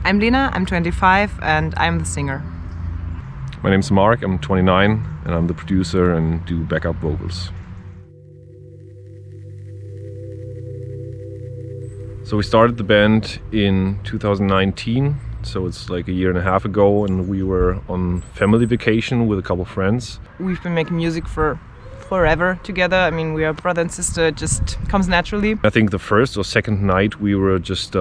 I'm Lena, I'm 25 and I'm the singer. My name's Mark, I'm 29 and I'm the producer and do backup vocals. So we started the band in 2019, so it's like a year and a half ago, and we were on family vacation with a couple of friends. We've been making music for forever together. I mean, we are brother and sister, it just comes naturally. I think the first or second night we were just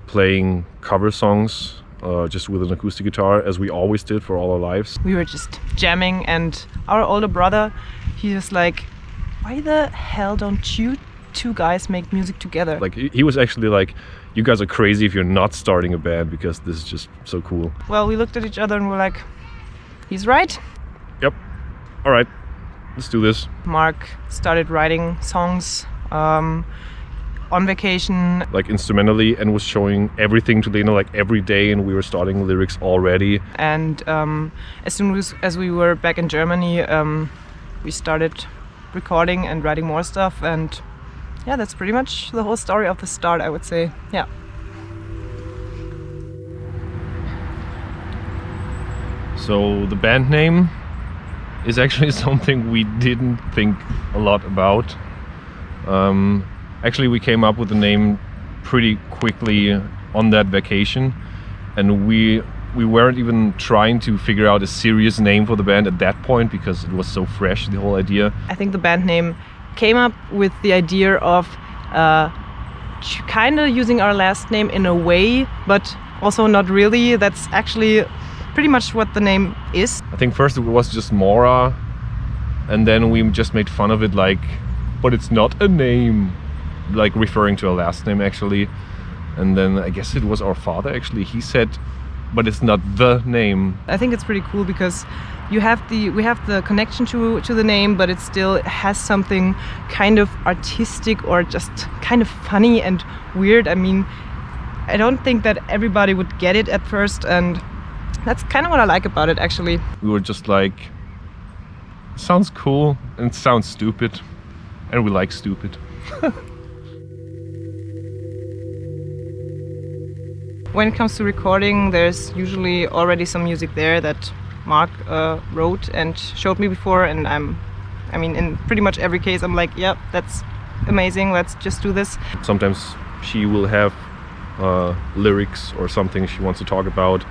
playing cover songs just with an acoustic guitar, as we always did for all our lives. We were just jamming, and our older brother, he was like, why the hell don't you two guys make music together? Like, he was actually like, you guys are crazy if you're not starting a band, because this is just so cool. Well, we looked at each other and we're like, he's right. Yep. All right, let's do this. Mark started writing songs on vacation. Like instrumentally, and was showing everything to Lena like every day, and we were starting lyrics already. And as soon as we were back in Germany, we started recording and writing more stuff, and yeah, that's pretty much the whole story of the start, I would say. Yeah. So the band name is actually something we didn't think a lot about. Actually, we came up with the name pretty quickly on that vacation, and we weren't even trying to figure out a serious name for the band at that point, because it was so fresh, the whole idea. I think the band name came up with the idea of kind of using our last name in a way, but also not really. That's actually pretty much what the name is. I think first it was just Maura, and then we just made fun of it, like, but it's not a name, like referring to our last name actually. And then I guess it was our father actually, he said, but it's not the name. I think it's pretty cool because we have the connection to the name, but it still has something kind of artistic or just kind of funny and weird. I mean, I don't think that everybody would get it at first, and that's kind of what I like about it actually. We were just like, sounds cool and it sounds stupid, and we like stupid. When it comes to recording, there's usually already some music there that Mark wrote and showed me before, and I mean, in pretty much every case I'm like, yeah, that's amazing, let's just do this. Sometimes She will have lyrics or something she wants to talk about,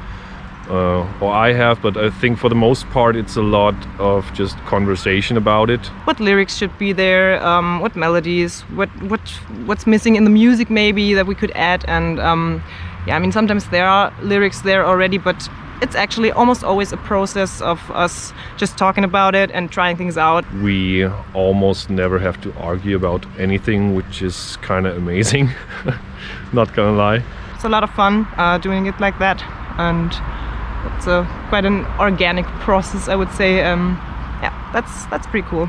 or I have, but I think for the most part it's a lot of just conversation about it. What lyrics should be there, what melodies, what's missing in the music maybe that we could add, and yeah, I mean, sometimes there are lyrics there already, but it's actually almost always a process of us just talking about it and trying things out. We almost never have to argue about anything, which is kind of amazing, not gonna lie. It's a lot of fun doing it like that, and it's quite an organic process, I would say. Yeah, that's pretty cool.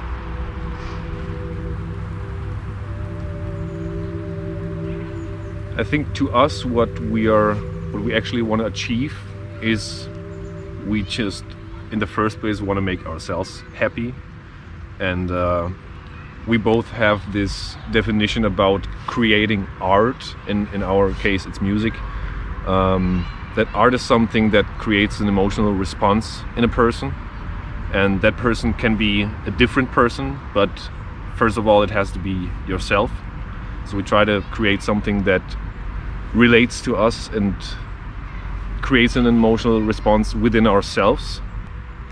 I think to us what we actually want to achieve is we just in the first place want to make ourselves happy, and we both have this definition about creating art, and in our case it's music, that art is something that creates an emotional response in a person, and that person can be a different person, but first of all it has to be yourself. So we try to create something that relates to us and creates an emotional response within ourselves.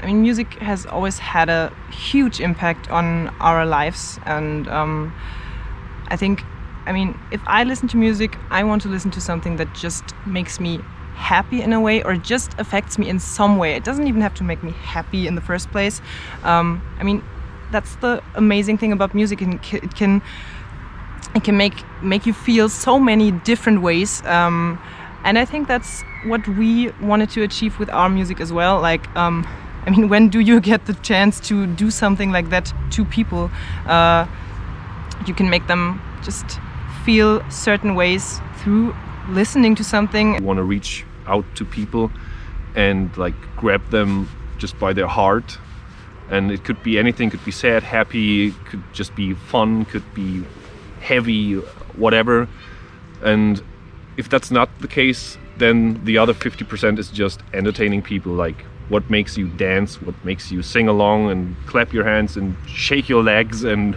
I mean, music has always had a huge impact on our lives, and I think, I mean, if I listen to music, I want to listen to something that just makes me happy in a way, or just affects me in some way. It doesn't even have to make me happy in the first place. I mean, that's the amazing thing about music. It can make you feel so many different ways, and I think that's what we wanted to achieve with our music as well. Like, I mean, when do you get the chance to do something like that to people? You can make them just feel certain ways through listening to something. We want to reach out to people and like grab them just by their heart, and it could be anything, could be sad, happy, could just be fun, could be heavy, whatever. And if that's not the case, then the other 50% is just entertaining people, like what makes you dance, what makes you sing along and clap your hands and shake your legs and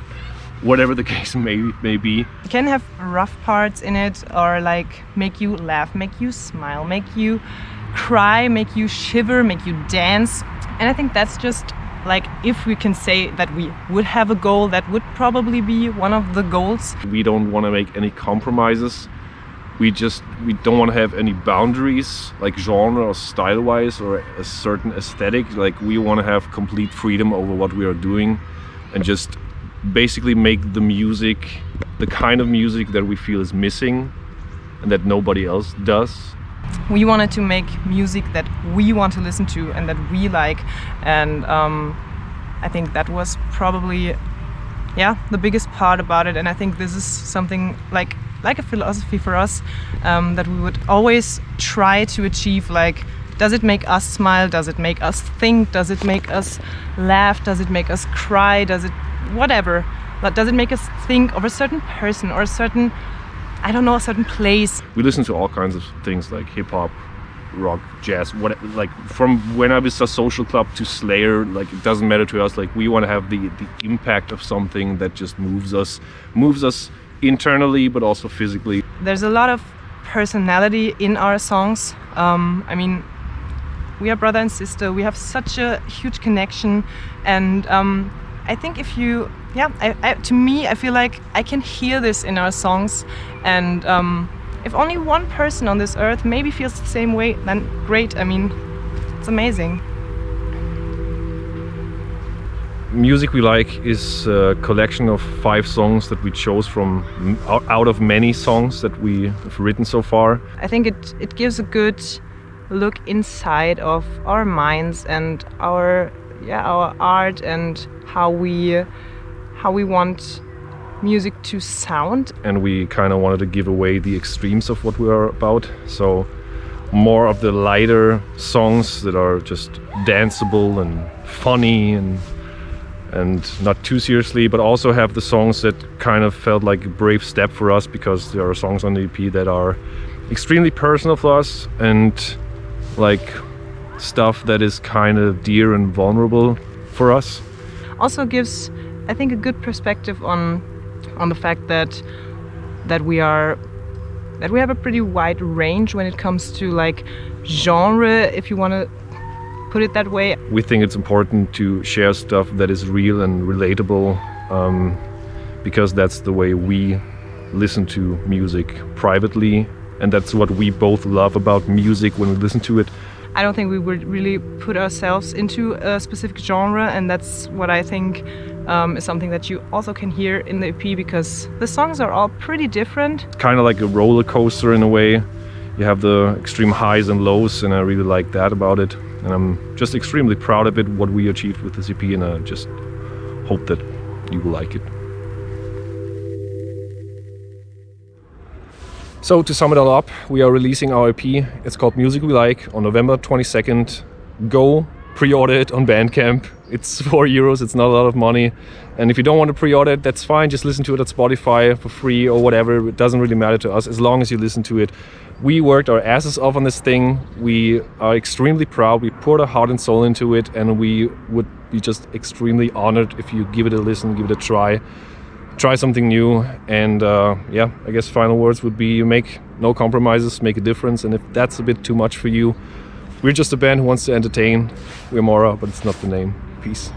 whatever the case may be. It can have rough parts in it, or like make you laugh, make you smile, make you cry, make you shiver, make you dance. And I think that's just like, if we can say that we would have a goal, that would probably be one of the goals. We don't want to make any compromises. We don't want to have any boundaries, like genre or style-wise, or a certain aesthetic. Like, we want to have complete freedom over what we are doing, and just basically make the music, the kind of music that we feel is missing and that nobody else does. We wanted to make music that we want to listen to and that we like, and I think that was probably, the biggest part about it. And I think this is something like a philosophy for us, that we would always try to achieve. Like, does it make us smile? Does it make us think? Does it make us laugh? Does it make us cry? Does it whatever? But does it make us think of a certain person or a certain, I don't know, a certain place? We listen to all kinds of things, like hip hop, rock, jazz, like from when I was a social club to Slayer. Like, it doesn't matter to us. Like, we want to have the impact of something that just moves us internally, but also physically. There's a lot of personality in our songs. I mean, we are brother and sister. We have such a huge connection, and I think if you, to me, I feel like I can hear this in our songs, and if only one person on this earth maybe feels the same way, then great. I mean, it's amazing. Music We Like is a collection of 5 songs that we chose from out of many songs that we have written so far. I think it gives a good look inside of our minds and our art, and how we want music to sound. And we kind of wanted to give away the extremes of what we are about. So more of the lighter songs that are just danceable and funny and not too seriously, but also have the songs that kind of felt like a brave step for us, because there are songs on the EP that are extremely personal for us, and like stuff that is kind of dear and vulnerable for us. Also gives, I think, a good perspective on the fact that we have a pretty wide range when it comes to like genre, if you want to put it that way. We think it's important to share stuff that is real and relatable, because that's the way we listen to music privately, and that's what we both love about music when we listen to it. I don't think we would really put ourselves into a specific genre, and that's what I think is something that you also can hear in the EP, because the songs are all pretty different. Kind of like a roller coaster in a way. You have the extreme highs and lows, and I really like that about it. And I'm just extremely proud of it, what we achieved with this EP, and I just hope that you will like it. So to sum it all up, we are releasing our EP. It's called Music We Like on November 22nd. Go pre-order it on Bandcamp. It's €4, it's not a lot of money. And if you don't want to pre-order it, that's fine. Just listen to it at Spotify for free or whatever. It doesn't really matter to us, as long as you listen to it. We worked our asses off on this thing. We are extremely proud. We poured our heart and soul into it, and we would be just extremely honored if you give it a listen, give it a try something new. And I guess final words would be, make no compromises, make a difference. And if that's a bit too much for you, we're just a band who wants to entertain. We're Maura, but it's not the name. Peace.